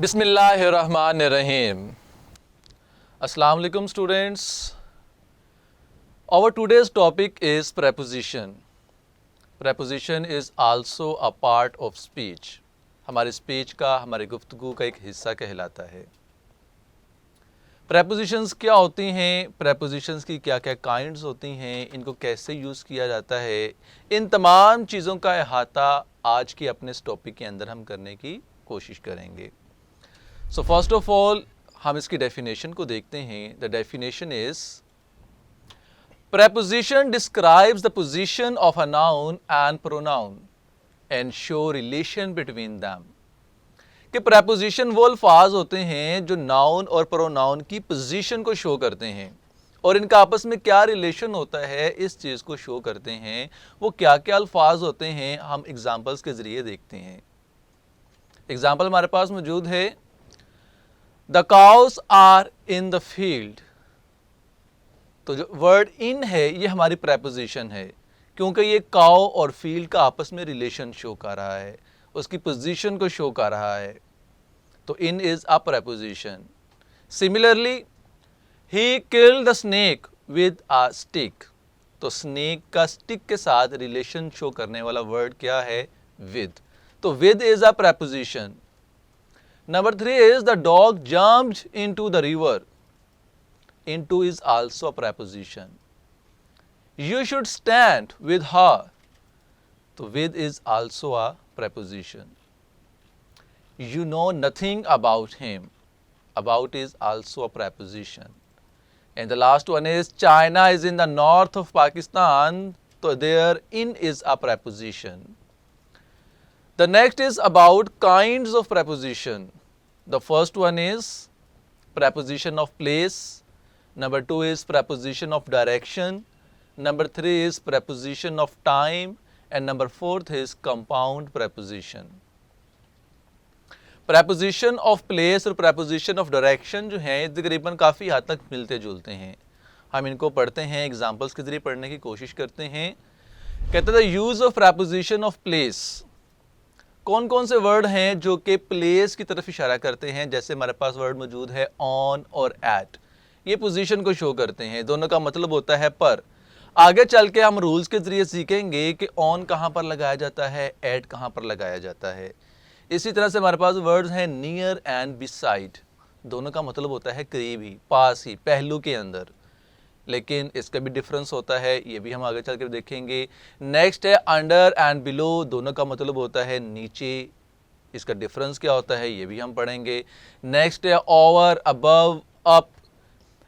Bismillahirrahmanirrahim. Assalamu alaikum students. Our today's topic is preposition. Preposition is also a part of speech. हमारे speech का, हमारी गुफ्तगू का एक हिस्सा कहलाता है. Prepositions क्या होती हैं, Prepositions की क्या क्या kinds होती हैं, इनको कैसे यूज़ किया जाता है, इन तमाम चीज़ों का अहाता आज के अपने इस टॉपिक के अंदर हम करने की कोशिश करेंगे. सो फर्स्ट ऑफ ऑल हम इसकी डेफिनेशन को देखते हैं. The definition is preposition describes the position of a noun and pronoun and show relation between them. कि preposition वो अल्फाज होते हैं जो नाउन और प्रोनाउन की पोजीशन को शो करते हैं और इनका आपस में क्या रिलेशन होता है इस चीज़ को शो करते हैं. वो क्या क्या अल्फाज होते हैं हम एग्जाम्पल्स के ज़रिए देखते हैं. एग्जाम्पल हमारे पास मौजूद है. The cows are in the field. तो जो वर्ड इन है ये हमारी प्रेपोजिशन है क्योंकि ये काउ और फील्ड का आपस में रिलेशन शो कर रहा है, उसकी पोजीशन को शो कर रहा है. तो in is a preposition. Similarly he killed the snake with a stick. तो स्नेक का स्टिक के साथ रिलेशन शो करने वाला वर्ड क्या है? विद. तो with is a preposition. Number 3 is the dog jumped into the river. Into is also a preposition. You should stand with her. So with is also a preposition. You know nothing about him. About is also a preposition. And the last one is China is in the north of Pakistan. So there in is a preposition. The next is about kinds of preposition. The first one is preposition of place. Number 2 is preposition of direction. Number 3 is preposition of time. And number 4th is compound preposition. Preposition of place और preposition of direction जो हैं तकरीबन काफ़ी हद तक मिलते जुलते हैं. हम इनको पढ़ते हैं, एग्जाम्पल्स के ज़रिए पढ़ने की कोशिश करते हैं. कहते हैं use of preposition of place. कौन कौन से वर्ड हैं जो कि प्लेस की तरफ इशारा करते हैं. जैसे हमारे पास वर्ड मौजूद है ऑन और एट. ये पोजीशन को शो करते हैं, दोनों का मतलब होता है पर. आगे चल के हम रूल्स के ज़रिए सीखेंगे कि ऑन कहाँ पर लगाया जाता है, एट कहाँ पर लगाया जाता है. इसी तरह से हमारे पास वर्ड्स हैं नियर एंड बिसाइड. दोनों का मतलब होता है करीब ही, पास ही, पहलू के अंदर. लेकिन इसका भी डिफरेंस होता है, ये भी हम आगे चल कर देखेंगे. नेक्स्ट है अंडर एंड बिलो. दोनों का मतलब होता है नीचे. इसका डिफरेंस क्या होता है ये भी हम पढ़ेंगे. नेक्स्ट है ओवर, अबव, अप.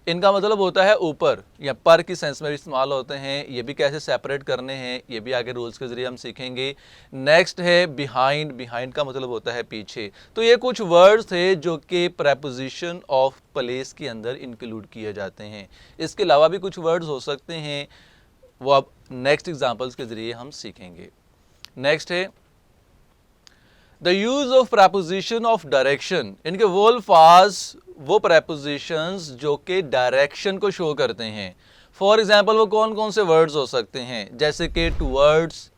इनका मतलब होता है ऊपर या पर की सेंस में इस्तेमाल होते हैं. ये भी कैसे सेपरेट करने हैं ये भी आगे रूल्स के ज़रिए हम सीखेंगे. नेक्स्ट है बिहाइंड. बिहाइंड का मतलब होता है पीछे. तो ये कुछ वर्ड्स थे जो कि प्रेपोजिशन ऑफ प्लेस के अंदर इंक्लूड किए जाते हैं. इसके अलावा भी कुछ वर्ड्स हो सकते हैं, वो अब नेक्स्ट एग्जाम्पल्स के ज़रिए हम सीखेंगे. नेक्स्ट है the use of preposition of direction. इनके वो अल्फाज, वो प्रेपोजिशंस जो कि डायरेक्शन को शो करते हैं. फॉर एग्जांपल वो कौन कौन से वर्ड्स हो सकते हैं, जैसे कि टूवर्ड्स,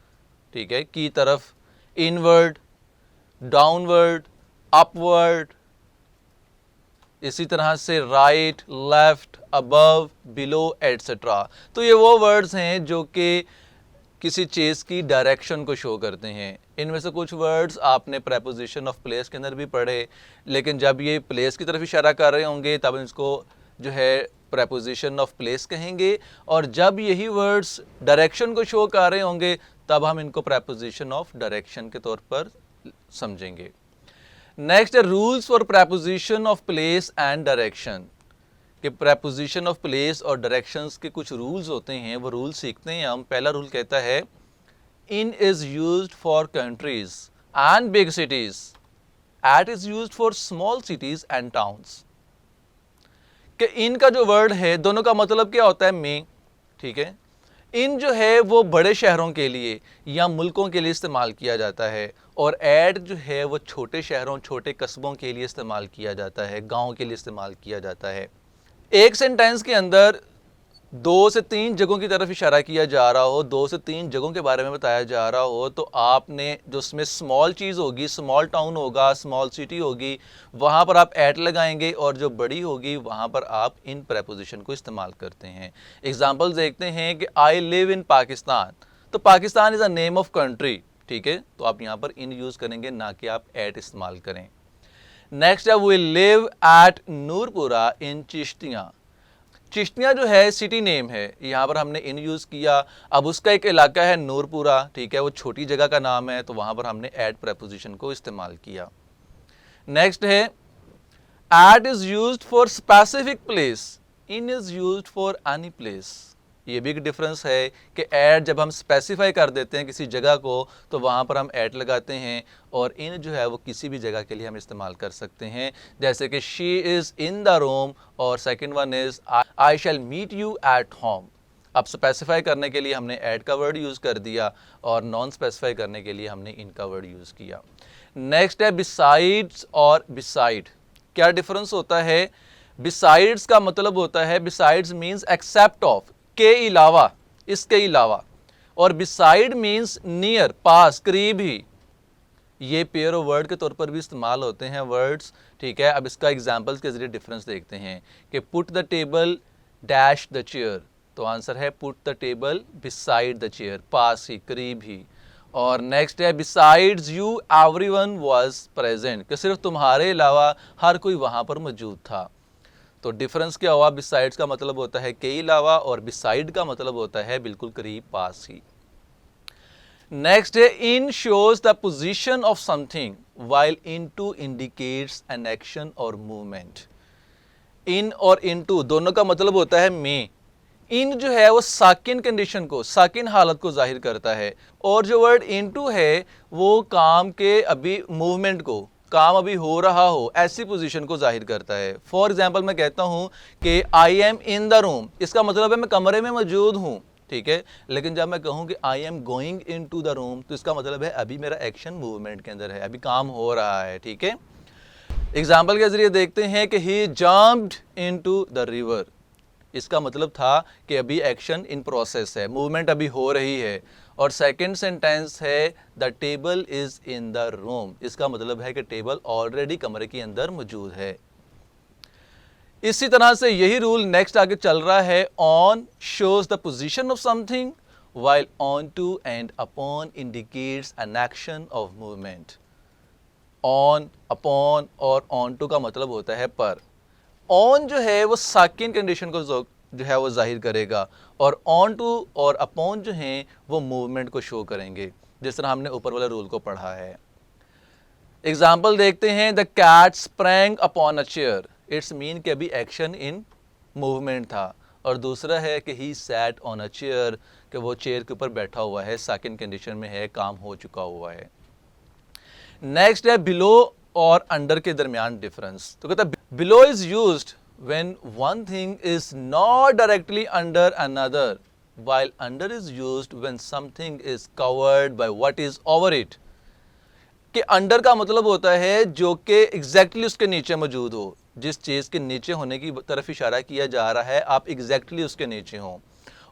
ठीक है, की तरफ, इनवर्ड, डाउनवर्ड, अपवर्ड. इसी तरह से right, left, above, below etcetera. तो ये वो वर्ड्स हैं जो कि किसी चीज़ की डायरेक्शन को शो करते हैं. इनमें से कुछ वर्ड्स आपने प्रेपोजिशन ऑफ प्लेस के अंदर भी पढ़े, लेकिन जब ये प्लेस की तरफ इशारा कर रहे होंगे तब इसको जो है प्रेपोजिशन ऑफ प्लेस कहेंगे, और जब यही वर्ड्स डायरेक्शन को शो कर रहे होंगे तब हम इनको प्रेपोजिशन ऑफ डायरेक्शन के तौर पर समझेंगे. नेक्स्ट है rules for preposition of place and direction. कि प्रेपोजिशन ऑफ प्लेस और डायरेक्शंस के कुछ रूल्स होते हैं, वो रूल सीखते हैं हम. पहला रूल कहता है in is used for countries and big cities. At is used for small cities and towns. कि इन का जो वर्ड है दोनों का मतलब क्या होता है? में. ठीक है, इन जो है वो बड़े शहरों के लिए या मुल्कों के लिए इस्तेमाल किया जाता है, और एट जो है वो छोटे शहरों, छोटे कस्बों के लिए इस्तेमाल किया जाता है, गाँव के लिए इस्तेमाल किया जाता है. एक सेंटेंस के अंदर 2 से 3 जगहों की तरफ इशारा किया जा रहा हो, 2 से 3 जगहों के बारे में बताया जा रहा हो, तो आपने जो उसमें स्मॉल चीज़ होगी, स्मॉल टाउन होगा, स्मॉल सिटी होगी, वहाँ पर आप एट लगाएंगे, और जो बड़ी होगी वहाँ पर आप इन प्रेपोजिशन को इस्तेमाल करते हैं। एग्जाम्पल देखते हैं कि आई लिव इन पाकिस्तान, तो Pakistan is a name of country, ठीक है, तो आप यहाँ पर इन यूज़ करेंगे, ना कि आप एट इस्तेमाल करें। नेक्स्ट है वी लिव एट नूरपुरा इन चिश्तियाँ। चिश्तियाँ जो है सिटी नेम है, यहाँ पर हमने इन यूज़ किया। अब उसका एक इलाका है नूरपुरा, ठीक है, वो छोटी जगह का नाम है, तो वहाँ पर हमने एट प्रेपोजिशन को इस्तेमाल किया। नेक्स्ट है at is used for specific place, in is used for any place. ये भी एक डिफरेंस है कि एट जब हम स्पेसिफाई कर देते हैं किसी जगह को, तो वहाँ पर हम एट लगाते हैं, और इन जो है वो किसी भी जगह के लिए हम इस्तेमाल कर सकते हैं, जैसे कि she is in the room, और second one is I shall meet you at home. अब स्पेसिफाई करने के लिए हमने एट का वर्ड यूज़ कर दिया, और नॉन स्पेसिफाई करने के लिए हमने इन का वर्ड यूज़ किया। नेक्स्ट है बिसाइड्स और बिसाइड। क्या डिफरेंस होता है? बिसाइड्स का मतलब होता है, बिसाइड्स मीन्स एक्सेप्ट ऑफ, के अलावा, इसके अलावा, और बिसाइड मीन्स नियर, पास, करीब ही। ये पेयर ऑफ वर्ड के तौर पर भी इस्तेमाल होते हैं वर्ड्स, ठीक है। अब इसका एग्जांपल्स के जरिए डिफरेंस देखते हैं कि put the table dash the chair, तो आंसर है put the table beside the chair, पास ही, करीब ही। और नेक्स्ट है besides you everyone was present, कि सिर्फ तुम्हारे अलावा हर कोई वहाँ पर मौजूद था। तो डिफरेंस क्या हुआ? बिसाइड्स का मतलब होता है के अलावा, और बिसाइड का मतलब होता है बिल्कुल करीब, पास ही। नेक्स्ट है in shows the position of something while into indicates an action और मूवमेंट। इन और इनटू दोनों का मतलब होता है में। इन जो है वो साकिन कंडीशन को, साकिन हालत को जाहिर करता है, और जो वर्ड इनटू है वो काम के अभी मूवमेंट को, काम अभी हो रहा हो ऐसी पोजीशन को जाहिर करता है। फॉर एग्जांपल मैं कहता हूँ कि I M in the room, इसका मतलब है मैं कमरे में मौजूद हूँ, ठीक है। लेकिन जब मैं कहूँ कि I am going in to the room, तो इसका मतलब है अभी मेरा एक्शन मूवमेंट के अंदर है, अभी काम हो रहा है, ठीक है। एग्जाम्पल के जरिए देखते हैं कि he jumped in to the river, इसका मतलब था कि अभी एक्शन इन प्रोसेस है, मूवमेंट अभी हो रही है। और सेकंड सेंटेंस है the table is in the room, इसका मतलब है कि टेबल ऑलरेडी कमरे के अंदर मौजूद है। इसी तरह से यही रूल नेक्स्ट आगे चल रहा है। On shows the position of something while on to and upon indicates an action of movement। on, upon और on to का मतलब होता है पर। on जो है वो साकिन कंडीशन को जो है वो जाहिर करेगा, और on to और upon जो हैं वो मूवमेंट को शो करेंगे, जिस तरह हमने ऊपर वाले रूल को पढ़ा है। एग्जाम्पल देखते हैं, the cat sprang upon a chair, it's mean कि अभी एक्शन इन मूवमेंट था। और दूसरा है कि he sat on a chair, कि वो चेयर के ऊपर बैठा हुआ है, सेकंड कंडीशन में है, काम हो चुका हुआ है। नेक्स्ट है बिलो और अंडर के दरमियान डिफरेंस। तो कहता है below is used when one thing is not directly under another, while under is used when something is covered by what is over it. कि अंडर का मतलब होता है जो कि एग्जैक्टली उसके नीचे मौजूद हो, जिस चीज़ के नीचे होने की तरफ इशारा किया जा रहा है, आप एग्जैक्टली उसके नीचे हों।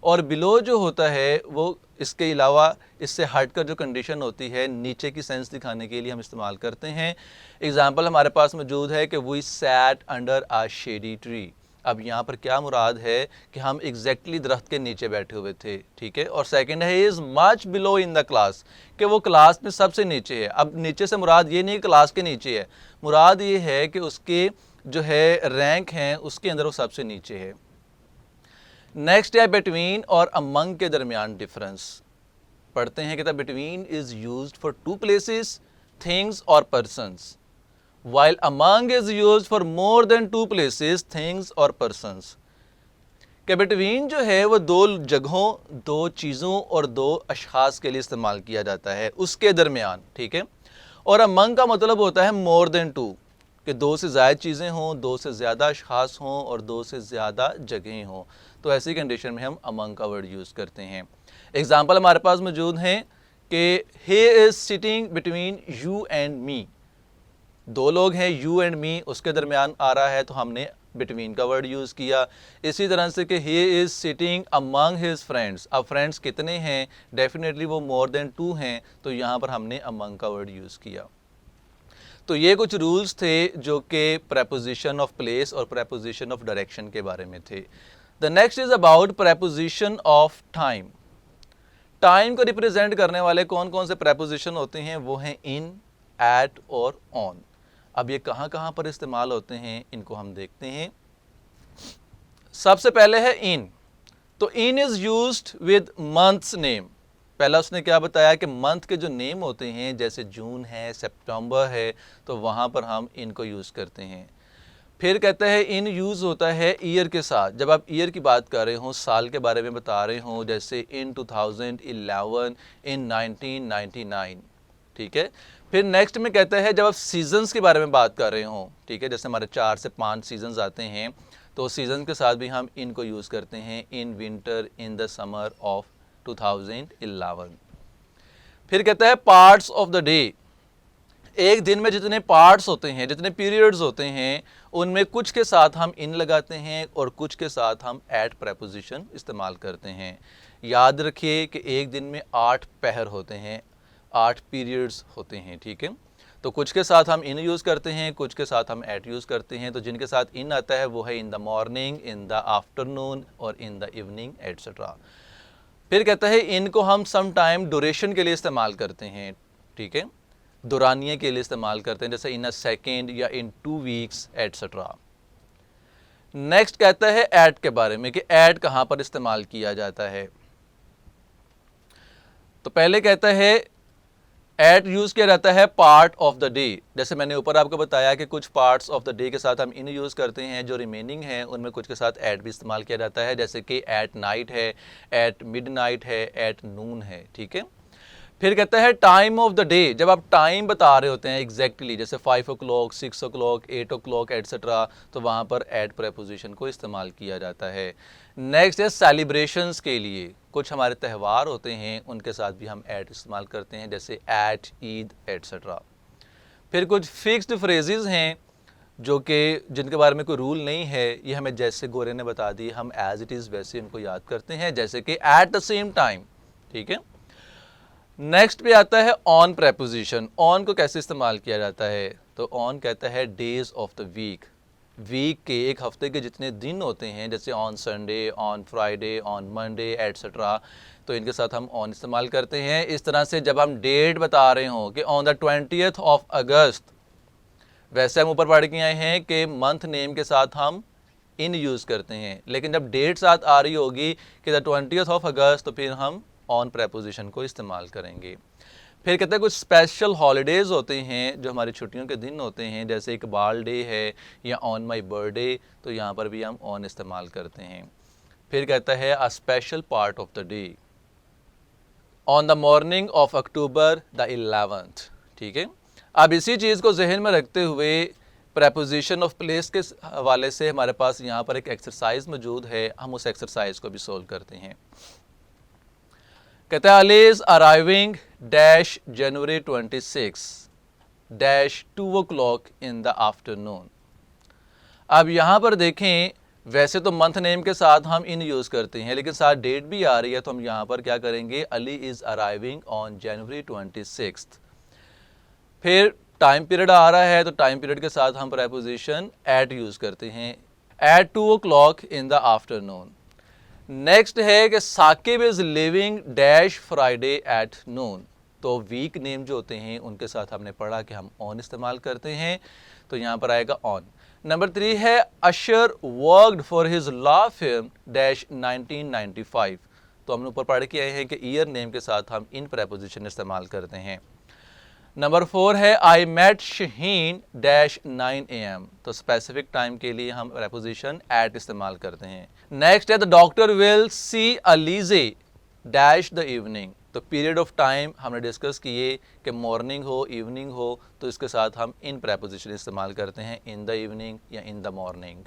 और बिलो जो होता है वो इसके अलावा, इससे हटकर जो कंडीशन होती है, नीचे की सेंस दिखाने के लिए हम इस्तेमाल करते हैं। एग्जाम्पल हमारे पास मौजूद है कि we sat under a shady tree. अब यहाँ पर क्या मुराद है कि हम एग्जैक्टली दरख्त के नीचे बैठे हुए थे, ठीक है। और सेकंड है is much below in the class, कि वो क्लास में सबसे नीचे है। अब नीचे से मुराद ये नहीं क्लास के नीचे है, मुराद ये है कि उसके जो है रैंक हैं उसके अंदर वो सबसे नीचे है। नेक्स्ट है बिटवीन और अमंग के दरमियान डिफरेंस। पढ़ते हैं कि between is used for two places, things और persons, while among is used for more than two places, things और persons। के बिटवीन जो है वो दो जगहों, दो चीज़ों और दो अशखास के लिए इस्तेमाल किया जाता है, उसके दरमियान, ठीक है। और among का मतलब होता है more than two, कि दो से ज़्यादा चीज़ें हों, दो से ज़्यादा अशखास हों और दो से ज़्यादा जगहें हों, तो ऐसी कंडीशन में हम among का वर्ड यूज़ करते हैं। एग्जाम्पल हमारे पास मौजूद हैं कि he is sitting between you and me, दो लोग हैं, यू एंड मी, उसके दरमियान आ रहा है, तो हमने बिटवीन का वर्ड यूज़ किया। इसी तरह से कि he is sitting among his friends, अब फ्रेंड्स कितने हैं, डेफिनेटली वो मोर देन 2 हैं, तो यहाँ पर हमने अमंग का वर्ड यूज़ किया। तो ये कुछ रूल्स थे जो कि प्रेपोजिशन ऑफ प्लेस और प्रेपोजिशन ऑफ डायरेक्शन के बारे में थे। The next is about preposition of time. Time को रिप्रेजेंट करने वाले कौन कौन से प्रेपोजिशन होते हैं, वो हैं इन, एट और ऑन। अब ये कहाँ कहाँ पर इस्तेमाल होते हैं, इनको हम देखते हैं। सबसे पहले है इन। तो in is used with months name. पहला उसने क्या बताया कि मंथ के जो नेम होते हैं, जैसे जून है, सितंबर है, तो वहाँ पर हम इनको यूज़ करते हैं। फिर कहते हैं इन यूज़ होता है ईयर के साथ। जब आप ईयर की बात कर रहे हो, साल के बारे में बता रहे हो, जैसे इन 2011, इन 1999, ठीक है। फिर नेक्स्ट में कहता है जब आप सीजन्स के बारे में बात कर रहे हो, ठीक है, जैसे हमारे 4 से 5 सीजन्स आते हैं, तो सीजन के साथ भी हम इनको यूज़ करते हैं, in winter, in the summer of 2011। फिर कहता है पार्ट्स ऑफ द डे। एक दिन में जितने पार्ट्स होते हैं, जितने पीरियड्स होते हैं, उनमें कुछ के साथ हम इन लगाते हैं और कुछ के साथ हम एट प्रेपोजिशन इस्तेमाल करते हैं। याद रखिए कि एक दिन में 8 पहर होते हैं, 8 पीरियड्स होते हैं, ठीक है। तो कुछ के साथ हम इन यूज़ करते हैं, कुछ के साथ हम एट यूज़ करते हैं। तो जिनके साथ इन आता है वो है इन the morning, in the afternoon और इन द इवनिंग एट्सेट्रा। फिर कहता है इनको हम सम टाइम ड्यूरेशन के लिए इस्तेमाल करते हैं, ठीक है, दौरानिये के लिए इस्तेमाल करते हैं, जैसे इन अ सेकेंड या इन 2 वीक्स एट्सेट्रा। नेक्स्ट कहता है एट के बारे में कि एट कहाँ पर इस्तेमाल किया जाता है। तो पहले कहता है एट यूज़ किया जाता है पार्ट ऑफ द डे। जैसे मैंने ऊपर आपको बताया कि कुछ पार्ट्स ऑफ द डे के साथ हम इन यूज़ करते हैं, जो रिमेनिंग है उनमें कुछ के साथ एट भी इस्तेमाल किया जाता है, जैसे कि एट नाइट है, एट मिडनाइट है, एट नून है, ठीक है। फिर कहता है टाइम ऑफ द डे। जब आप टाइम बता रहे होते हैं एग्जैक्टली, जैसे 5 o'clock, 6 o'clock, 8 o'clock एट्सेट्रा, तो वहाँ पर एट प्रेपोजिशन को इस्तेमाल किया जाता है। नेक्स्ट है सेलिब्रेशंस के लिए। कुछ हमारे त्यौहार होते हैं, उनके साथ भी हम एट इस्तेमाल करते हैं, जैसे एट, ईद एट्सेट्रा। फिर कुछ फिक्स्ड फ्रेजेस हैं जो कि जिनके बारे में कोई रूल नहीं है, ये हमें जैसे गोरे ने बता दी, हम एज इट इज़ वैसे उनको याद करते हैं, जैसे कि एट द सेम टाइम, ठीक है। नेक्स्ट पे आता है ऑन प्रेपोजिशन। ऑन को कैसे इस्तेमाल किया जाता है, तो ऑन कहता है days of the week. Week के, एक हफ्ते के जितने दिन होते हैं, जैसे on Sunday, on Friday, on Monday etcetera, तो इनके साथ हम ऑन इस्तेमाल करते हैं। इस तरह से जब हम डेट बता रहे हों कि ऑन द 20th of अगस्त, वैसे हम ऊपर पढ़ के आए हैं कि मंथ नेम के साथ हम इन यूज़ करते हैं, लेकिन जब डेट साथ आ रही होगी कि द 20th of अगस्त, तो फिर हम ऑन प्रेपोजिशन को इस्तेमाल करेंगे। फिर कहते हैं कुछ स्पेशल हॉलीडेज़ होते हैं जो हमारी छुट्टियों के दिन होते हैं, जैसे इकबाल डे है या ऑन माई बर्थडे, तो यहाँ पर भी हम ऑन इस्तेमाल करते हैं। फिर कहता है a special part of the day, on the morning of October the 11th, ठीक है। अब इसी चीज़ को जहन में रखते हुए प्रेपोजिशन ऑफ प्लेस के हवाले से हमारे पास यहाँ पर एक एक्सरसाइज मौजूद है, हम उस एक्सरसाइज को भी सोल्व करते हैं। कहता है Ali is arriving dash January 26 dash 2 o'clock in the afternoon. अब यहाँ पर देखें, वैसे तो मंथ नेम के साथ हम इन यूज़ करते हैं, लेकिन साथ डेट भी आ रही है, तो हम यहाँ पर क्या करेंगे, Ali is arriving on January 26। फिर टाइम पीरियड आ रहा है, तो टाइम पीरियड के साथ हम प्रेपोजिशन एट यूज़ करते हैं, at 2 o'clock in the afternoon. Next है कि Saqib is leaving dash Friday at noon. तो वीक नेम जो होते हैं उनके साथ हमने पढ़ा कि हम ऑन इस्तेमाल करते हैं, तो यहाँ पर आएगा ऑन। नंबर 3 है Usher worked for his law film dash 1995। तो हमने ऊपर पढ़ के आए हैं कि ईयर नेम के साथ हम इन प्रेपोजिशन इस्तेमाल करते हैं। नंबर 4 है I met Shaheen dash 9 AM। तो स्पेसिफिक टाइम के लिए हम प्रेपोजिशन एट इस्तेमाल करते हैं। नेक्स्ट है the doctor will see Alizeh dash the evening. तो पीरियड ऑफ टाइम हमने डिस्कस किए कि मॉर्निंग हो, इवनिंग हो, तो इसके साथ हम इन प्रेपोजिशन इस्तेमाल करते हैं, इन द इवनिंग या in the morning.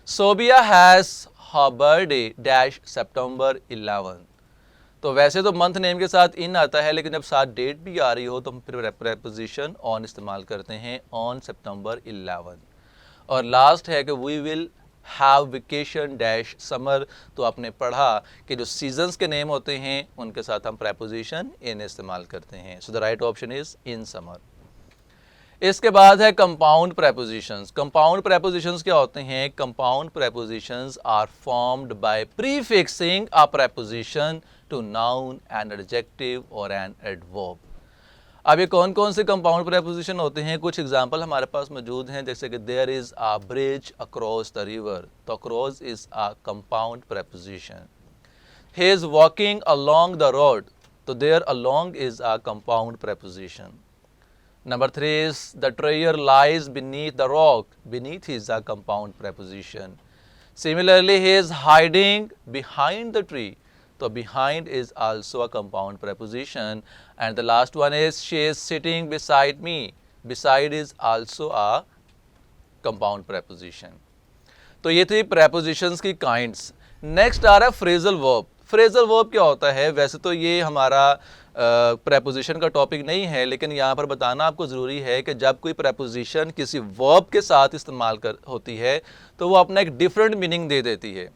Sobia has her birthday dash सितंबर 11। तो वैसे तो मंथ नेम के साथ इन आता है, लेकिन जब साथ डेट भी आ रही हो तो हम फिर प्रेपोजिशन ऑन इस्तेमाल करते हैं, ऑन सितंबर 11। और लास्ट है कि we will have vacation dash summer. तो आपने पढ़ा कि जो सीजन्स के नेम होते हैं उनके साथ हम प्रेपोजिशन इन इस्तेमाल करते हैं। So the right option is in summer. इसके बाद है कंपाउंड प्रेपोजिशंस। कंपाउंड प्रेपोजिशंस क्या होते हैं? Compound prepositions are formed by prefixing a preposition to noun, an adjective और एन एडवर्ब। अब ये कौन कौन से कंपाउंड प्रेपोजिशन होते हैं? कुछ एग्जांपल हमारे पास मौजूद हैं, जैसे कि there is a bridge across the river, तो across is a compound preposition. He is walking along the road, तो there along is a compound preposition. Number 3 is the treasure lies beneath the rock. Beneath is a compound preposition. Similarly, he is hiding behind the tree. So behind is also a compound preposition. And the last one is she is sitting beside me. Beside is also a compound preposition. तो ये थी prepositions की kinds. Next आ रहा है phrasal verb. Phrasal verb क्या होता है? वैसे तो ये हमारा प्रेपोजिशन का टॉपिक नहीं है, लेकिन यहाँ पर बताना आपको ज़रूरी है कि जब कोई प्रेपोजिशन किसी वर्ब के साथ इस्तेमाल होती है तो वो अपना एक डिफरेंट मीनिंग दे देती है।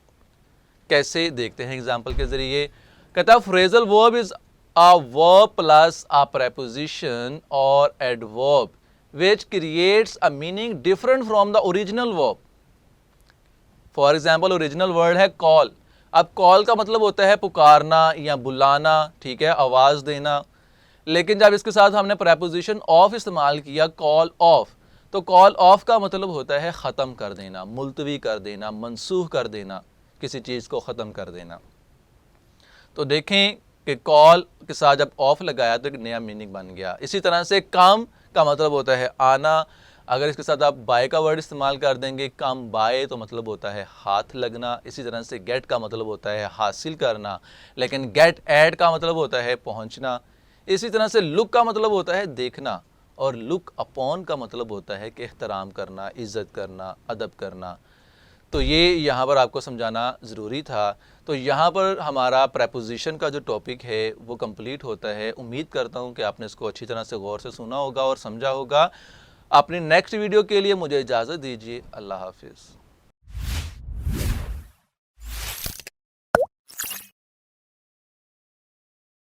कैसे? देखते हैं एग्जांपल के ज़रिए। कहता है phrasal verb is a verb plus a preposition और adverb which creates a meaning different from the original verb. For example original word है कॉल। अब कॉल का मतलब होता है पुकारना या बुलाना, ठीक है, आवाज़ देना। लेकिन जब इसके साथ हमने प्रेपोजिशन ऑफ इस्तेमाल किया, कॉल ऑफ, तो कॉल ऑफ का मतलब होता है ख़त्म कर देना, मुलतवी कर देना, मनसूख कर देना, किसी चीज़ को ख़त्म कर देना। तो देखें कि कॉल के साथ जब ऑफ लगाया तो एक नया मीनिंग बन गया। इसी तरह से कम का मतलब होता है आना। अगर इसके साथ आप बाय का वर्ड इस्तेमाल कर देंगे, कम बाय, तो मतलब होता है हाथ लगना। इसी तरह से गेट का मतलब होता है हासिल करना, लेकिन गेट एट का मतलब होता है पहुंचना। इसी तरह से लुक का मतलब होता है देखना, और लुक अपॉन का मतलब होता है कि एहतराम करना, इज़्ज़त करना, अदब करना। तो ये यहाँ पर आपको समझाना ज़रूरी था। तो यहाँ पर हमारा प्रेपोजिशन का जो टॉपिक है वो कंप्लीट होता है। उम्मीद करता हूँ कि आपने इसको अच्छी तरह से गौर से सुना होगा और समझा होगा। अपनी नेक्स्ट वीडियो के लिए मुझे इजाज़त दीजिए। अल्लाह हाफिज़।